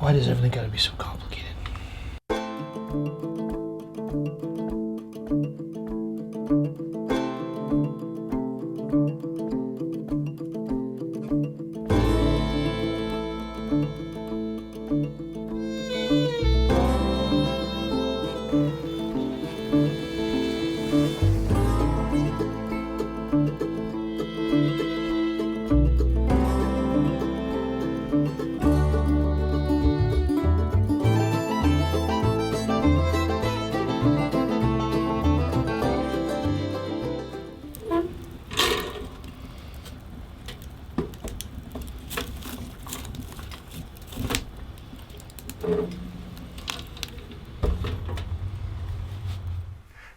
Why does everything gotta be so complicated?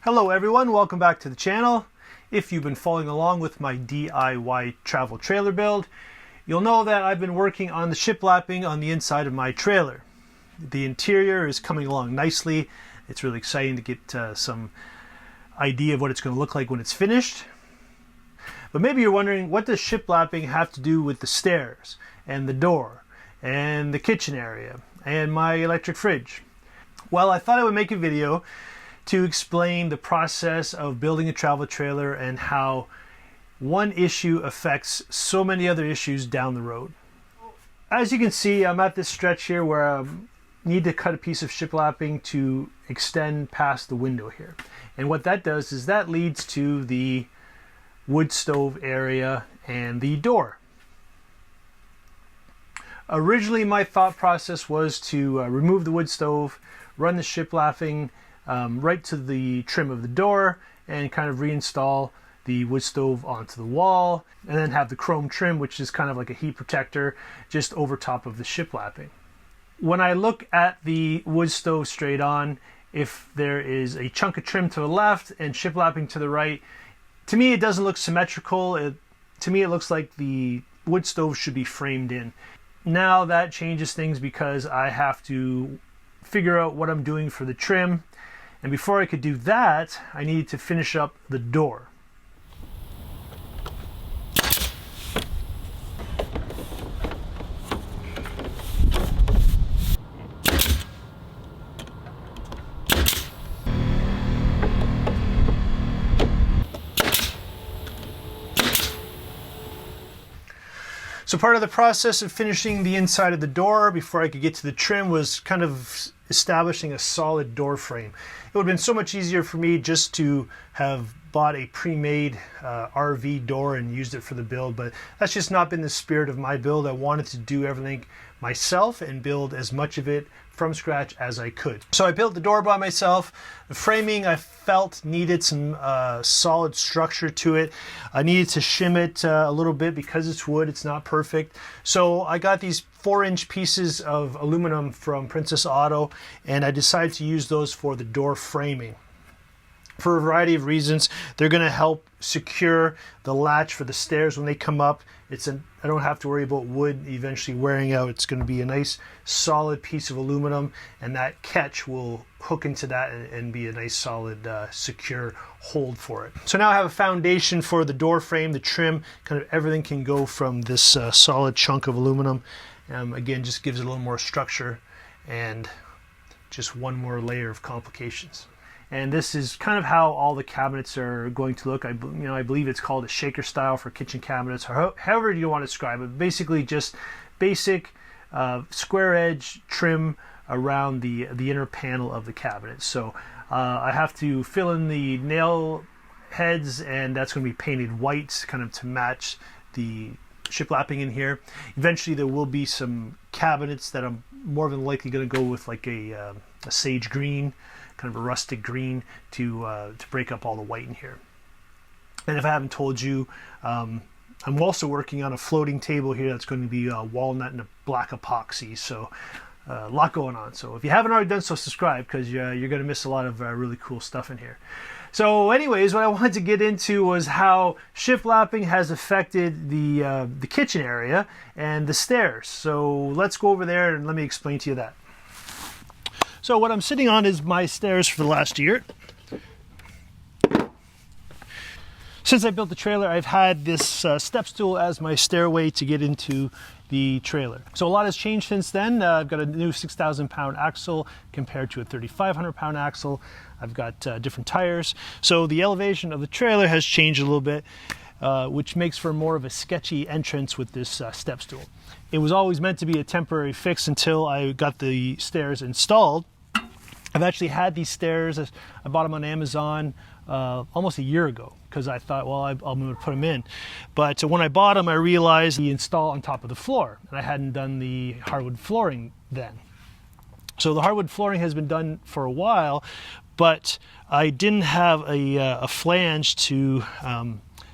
Hello everyone, welcome back to the channel. If you've been following along with my DIY travel trailer build, you'll know that I've been working on the shiplapping on the inside of my trailer. The interior is coming along nicely. It's really exciting to get some idea of what it's going to look like when it's finished. But maybe you're wondering, what does shiplapping have to do with the stairs and the door and the kitchen area and my electric fridge? Well, I thought I would make a video to explain the process of building a travel trailer and how one issue affects so many other issues down the road. As you can see, I'm at this stretch here where I need to cut a piece of shiplapping to extend past the window here. And what that does is that leads to the wood stove area and the door. Originally, my thought process was to remove the wood stove, run the shiplapping right to the trim of the door, and kind of reinstall the wood stove onto the wall, and then have the chrome trim, which is kind of like a heat protector, just over top of the shiplapping. When I look at the wood stove straight on, if there is a chunk of trim to the left and shiplapping to the right, to me it doesn't look symmetrical. To me it looks like the wood stove should be framed in. Now that changes things because I have to figure out what I'm doing for the trim. And before I could do that, I needed to finish up the door. So part of the process of finishing the inside of the door before I could get to the trim was kind of establishing a solid door frame. It would have been so much easier for me just to have bought a pre-made RV door and used it for the build, but that's just not been the spirit of my build. I wanted to do everything myself and build as much of it from scratch as I could. So I built the door by myself. The framing I felt needed some solid structure to it. I needed to shim it a little bit because it's wood, it's not perfect. So I got these 4-inch pieces of aluminum from Princess Auto, and I decided to use those for the door framing. For a variety of reasons, they're going to help secure the latch for the stairs when they come up. I don't have to worry about wood eventually wearing out. It's going to be a nice solid piece of aluminum, and that catch will hook into that and be a nice solid secure hold for it. So now I have a foundation for the door frame, the trim, kind of everything can go from this solid chunk of aluminum. Again, just gives it a little more structure and just one more layer of complications. And this is kind of how all the cabinets are going to look. I believe it's called a shaker style for kitchen cabinets, or however you want to describe it. Basically just basic square edge trim around the inner panel of the cabinet. So I have to fill in the nail heads, and that's going to be painted white kind of to match the shiplapping in here. Eventually there will be some cabinets that I'm more than likely going to go with like a sage green, kind of a rustic green to break up all the white in here. And if I haven't told you, I'm also working on a floating table here that's going to be walnut and a black epoxy. So a lot going on. So if you haven't already done so, subscribe, because you're going to miss a lot of really cool stuff in here. So anyways, what I wanted to get into was how shiplapping has affected the kitchen area and the stairs. So let's go over there and let me explain to you that. So what I'm sitting on is my stairs for the last year. Since I built the trailer, I've had this step stool as my stairway to get into the trailer. So a lot has changed since then. I've got a new 6,000 pound axle compared to a 3,500 pound axle. I've got different tires. So the elevation of the trailer has changed a little bit, which makes for more of a sketchy entrance with this step stool. It was always meant to be a temporary fix until I got the stairs installed. I've actually had these stairs. I bought them on Amazon almost a year ago because I thought, well, I'm going to put them in. But when I bought them, I realized they install on top of the floor, and I hadn't done the hardwood flooring then. So the hardwood flooring has been done for a while, but I didn't have a flange to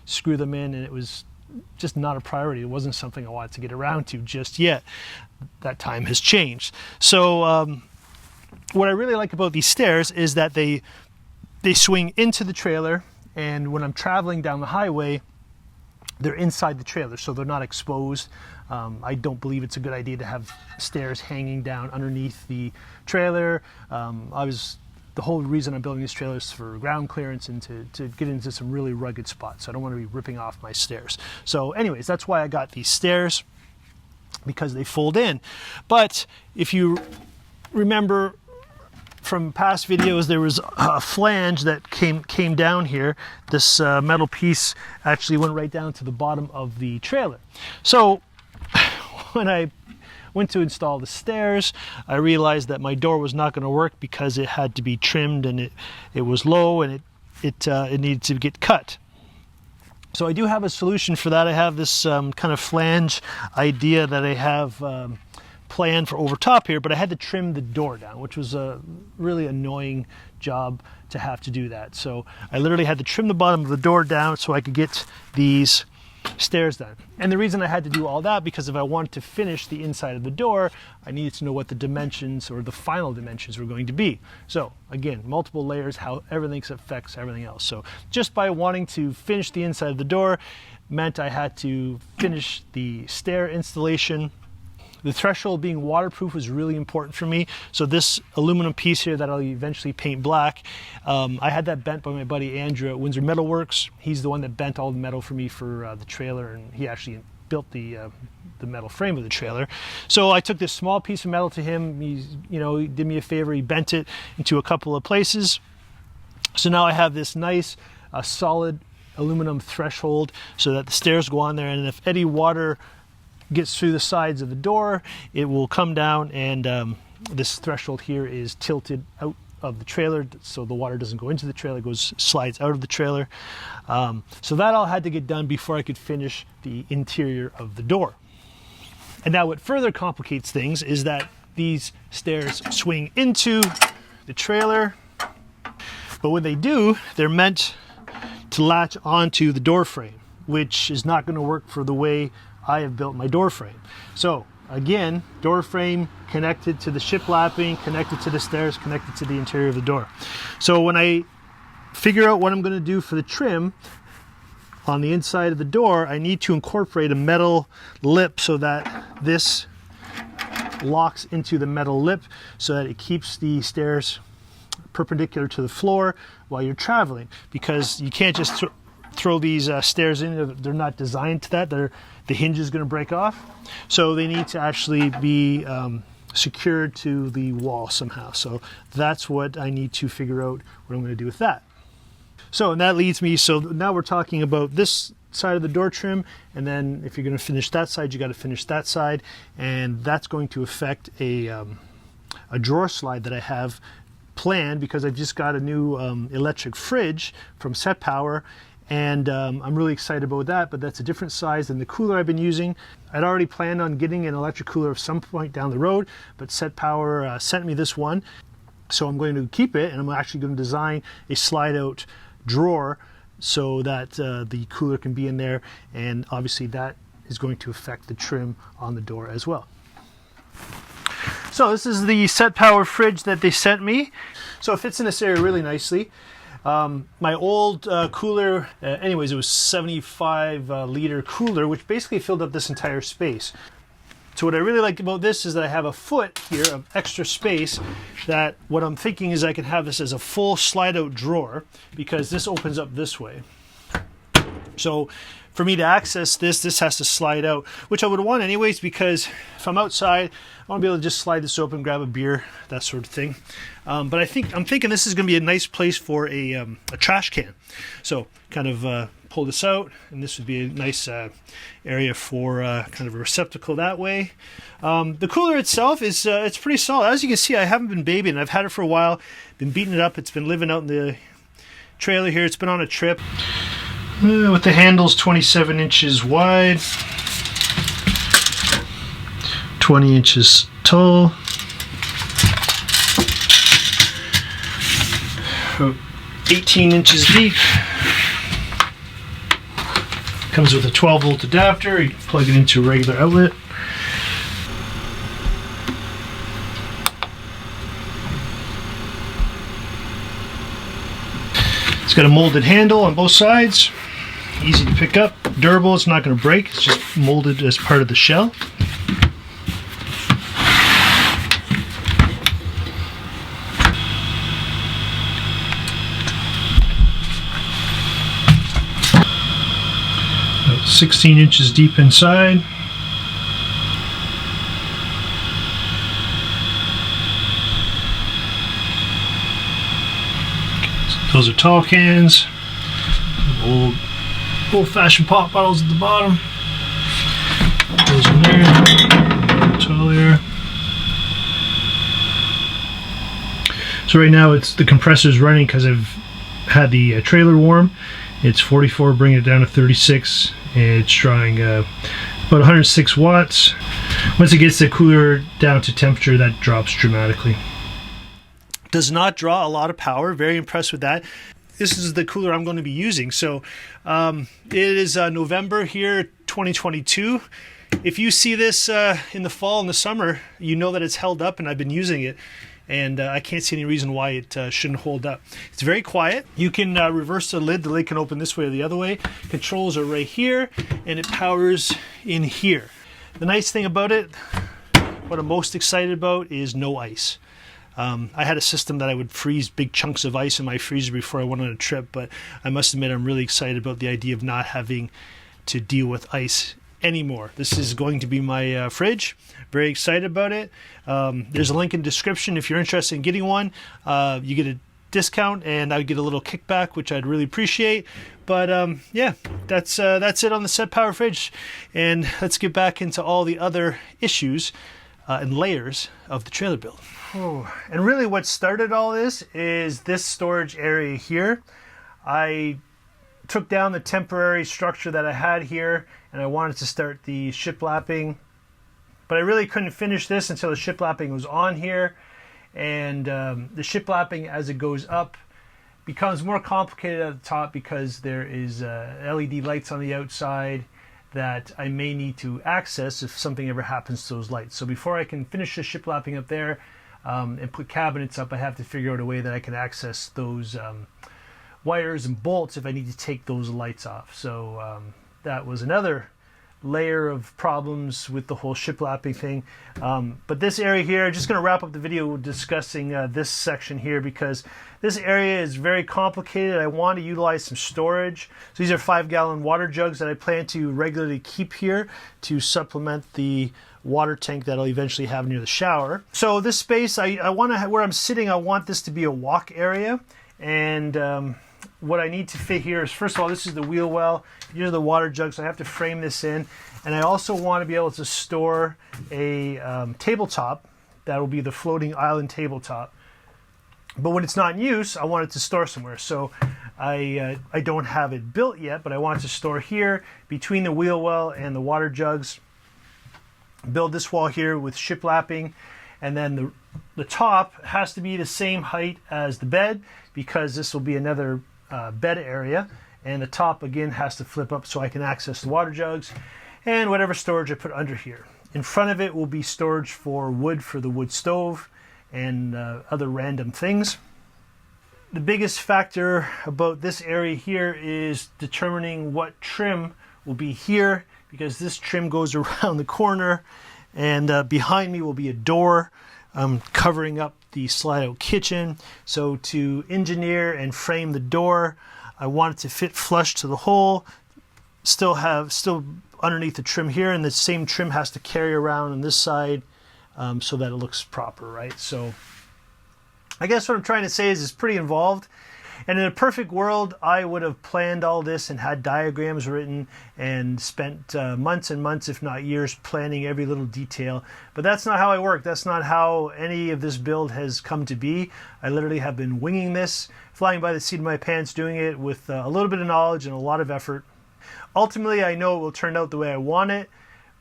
screw them in, and it was just not a priority. It wasn't something I wanted to get around to just yet. That time has changed. So what I really like about these stairs is that they swing into the trailer, and when I'm traveling down the highway, they're inside the trailer, so they're not exposed. I don't believe it's a good idea to have stairs hanging down underneath the trailer. The whole reason I'm building this trailer is for ground clearance and to get into some really rugged spots. So I don't want to be ripping off my stairs. So anyways, that's why I got these stairs, because they fold in. But if you remember from past videos, there was a flange that came down here. This metal piece actually went right down to the bottom of the trailer. So when I went to install the stairs, I realized that my door was not going to work because it had to be trimmed, and it was low, and it needed to get cut. So I do have a solution for that. I have this kind of flange idea that I have planned for over top here, but I had to trim the door down, which was a really annoying job to have to do that. So I literally had to trim the bottom of the door down so I could get these stairs done. And the reason I had to do all that, because if I wanted to finish the inside of the door, I needed to know what the dimensions or the final dimensions were going to be. So again, multiple layers, how everything affects everything else. So just by wanting to finish the inside of the door meant I had to finish the stair installation. The threshold being waterproof was really important for me. So this aluminum piece here that I'll eventually paint black, I had that bent by my buddy Andrew at Windsor Metal Works. He's the one that bent all the metal for me for the trailer, and he actually built the metal frame of the trailer. So I took this small piece of metal to him. He did me a favor. He bent it into a couple of places. So now I have this nice solid aluminum threshold so that the stairs go on there, and if any water gets through the sides of the door, it will come down, and this threshold here is tilted out of the trailer so the water doesn't go into the trailer, slides out of the trailer. So that all had to get done before I could finish the interior of the door. And now what further complicates things is that these stairs swing into the trailer, but when they do, they're meant to latch onto the door frame, which is not going to work for the way I have built my door frame. So again, door frame connected to the shiplapping, connected to the stairs, connected to the interior of the door. So when I figure out what I'm going to do for the trim on the inside of the door, I need to incorporate a metal lip so that this locks into the metal lip so that it keeps the stairs perpendicular to the floor while you're traveling, because you can't just throw these stairs in. They're not designed to that. The hinge is going to break off, so they need to actually be secured to the wall somehow. So that's what I need to figure out what I'm going to do with that. So, and that leads me, so now we're talking about this side of the door trim, and then if you're going to finish that side, you got to finish that side, and that's going to affect a drawer slide that I have planned, because I've just got a new electric fridge from Set Power. And I'm really excited about that, but that's a different size than the cooler I've been using. I'd already planned on getting an electric cooler at some point down the road, but Set Power sent me this one. So I'm going to keep it, and I'm actually going to design a slide-out drawer so that the cooler can be in there, and obviously that is going to affect the trim on the door as well. So this is the Set Power fridge that they sent me. So it fits in this area really nicely. My old cooler, anyways, it was 75 liter cooler, which basically filled up this entire space. So what I really like about this is that I have a foot here of extra space, that what I'm thinking is I can have this as a full slide out drawer, because this opens up this way. So for me to access this has to slide out, which I would want anyways, because if I'm outside, I want to be able to just slide this open, grab a beer, that sort of thing. But I'm thinking this is going to be a nice place for a trash can. So kind of pull this out, and this would be a nice area for kind of a receptacle that way. The cooler itself is it's pretty solid. As you can see, I haven't been babying. I've had it for a while, been beating it up. It's been living out in the trailer here. It's been on a trip. With the handles 27 inches wide, 20 inches tall, 18 inches deep. Comes with a 12 volt adapter. You can plug it into a regular outlet. It's got a molded handle on both sides. Easy to pick up, durable, it's not going to break, it's just molded as part of the shell. About 16 inches deep inside. Those are tall cans. Old-fashioned pop bottles at the bottom. Goes in there. Taller. So right now it's the compressor's running because I've had the trailer warm. It's 44, bringing it down to 36. And it's drawing about 106 watts. Once it gets the cooler down to temperature, that drops dramatically. Does not draw a lot of power. Very impressed with that. This is the cooler I'm going to be using. So it is November here, 2022. If you see this in the fall and the summer, you know that it's held up and I've been using it. And I can't see any reason why it shouldn't hold up. It's very quiet. You can reverse the lid. The lid can open this way or the other way. Controls are right here, and it powers in here. The nice thing about it, what I'm most excited about, is no ice. I had a system that I would freeze big chunks of ice in my freezer before I went on a trip, but I must admit I'm really excited about the idea of not having to deal with ice anymore. This is going to be my fridge. Very excited about it. There's a link in the description if you're interested in getting one. You get a discount and I would get a little kickback, which I'd really appreciate. But yeah, that's it on the Set Power fridge. And let's get back into all the other issues and layers of the trailer build. Oh, and really what started all this is this storage area here. I took down the temporary structure that I had here and I wanted to start the shiplapping, but I really couldn't finish this until the shiplapping was on here. And the shiplapping, as it goes up, becomes more complicated at the top because there is LED lights on the outside that I may need to access if something ever happens to those lights. So before I can finish the shiplapping up there and put cabinets up, I have to figure out a way that I can access those wires and bolts if I need to take those lights off. So that was another layer of problems with the whole shiplapping thing. But this area here, I'm just going to wrap up the video discussing this section here because this area is very complicated. I want to utilize some storage. So these are 5-gallon water jugs that I plan to regularly keep here to supplement the water tank that I'll eventually have near the shower. So this space, I want to, where I'm sitting, I want this to be a walk area. And what I need to fit here is, first of all, this is the wheel well. These are the water jugs, so I have to frame this in. And I also want to be able to store a tabletop. That will be the floating island tabletop. But when it's not in use, I want it to store somewhere. So I don't have it built yet, but I want it to store here between the wheel well and the water jugs. Build this wall here with shiplapping. And then the top has to be the same height as the bed because this will be another bed area. And the top again has to flip up so I can access the water jugs and whatever storage I put under here. In front of it will be storage for wood for the wood stove and other random things. The biggest factor about this area here is determining what trim will be here because this trim goes around the corner and behind me will be a door covering up the slide-out kitchen. So to engineer and frame the door, I want it to fit flush to the hole still underneath the trim here, and the same trim has to carry around on this side so that it looks proper, right? So I guess what I'm trying to say is it's pretty involved. And in a perfect world, I would have planned all this and had diagrams written and spent months and months, if not years, planning every little detail. But that's not how I work. That's not how any of this build has come to be. I literally have been winging this, flying by the seat of my pants, doing it with a little bit of knowledge and a lot of effort. Ultimately, I know it will turn out the way I want it,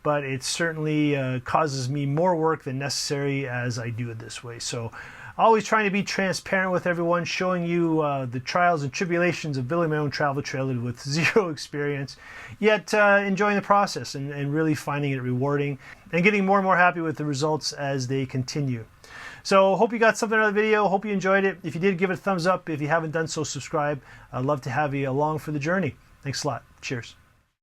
but it certainly causes me more work than necessary as I do it this way. So always trying to be transparent with everyone, showing you the trials and tribulations of building my own travel trailer with zero experience, yet enjoying the process and really finding it rewarding and getting more and more happy with the results as they continue. So hope you got something out of the video. Hope you enjoyed it. If you did, give it a thumbs up. If you haven't done so, subscribe. I'd love to have you along for the journey. Thanks a lot. Cheers.